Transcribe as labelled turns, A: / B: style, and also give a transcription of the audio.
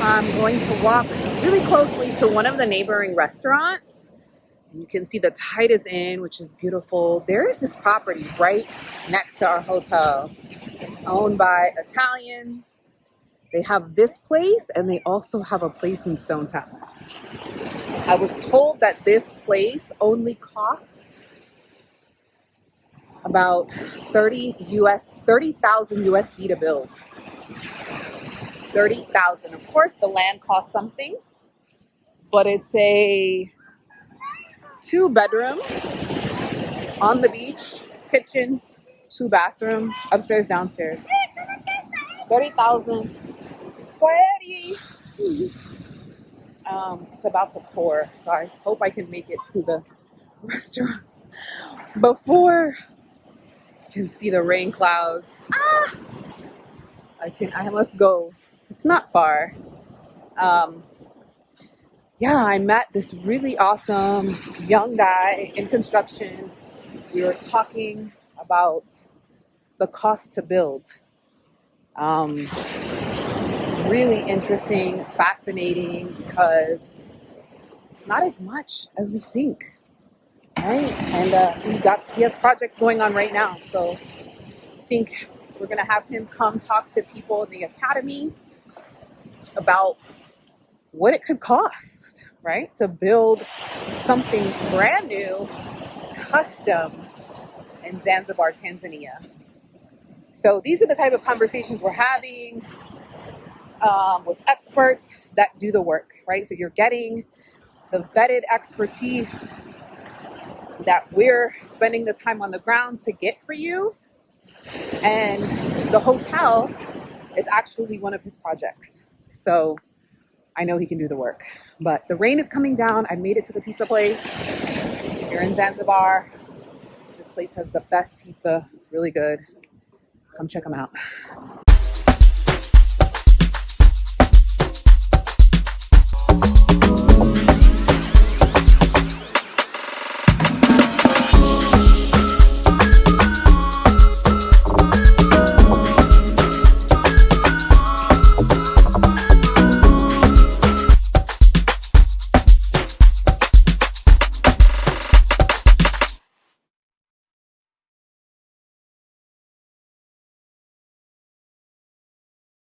A: I'm going to walk really closely to one of the neighboring restaurants. And you can see the tide is in, which is beautiful. There is this property right next to our hotel. It's owned by Italian. They have this place and they also have a place in Stone Town. I was told that this place only cost about 30,000 USD to build. 30,000. Of course, the land costs something, but it's a 2-bedroom on the beach, kitchen, 2-bathroom, upstairs, downstairs. 30,000. It's about to pour, so I hope I can make it to the restaurant before I can see the rain clouds. I must go. It's not far. I met this really awesome young guy in construction. We were talking about the cost to build. Really interesting, fascinating, because it's not as much as we think, right? And he has projects going on right now, so I think we're gonna have him come talk to people in the academy about what it could cost, right, to build something brand new, custom in Zanzibar, Tanzania. So these are the type of conversations we're having with experts that do the work, right? So you're getting the vetted expertise that we're spending the time on the ground to get for you. And the hotel is actually one of his projects. So I know he can do the work. But the rain is coming down. I made it to the pizza place. You're in Zanzibar. This place has the best pizza. It's really good. Come check them out.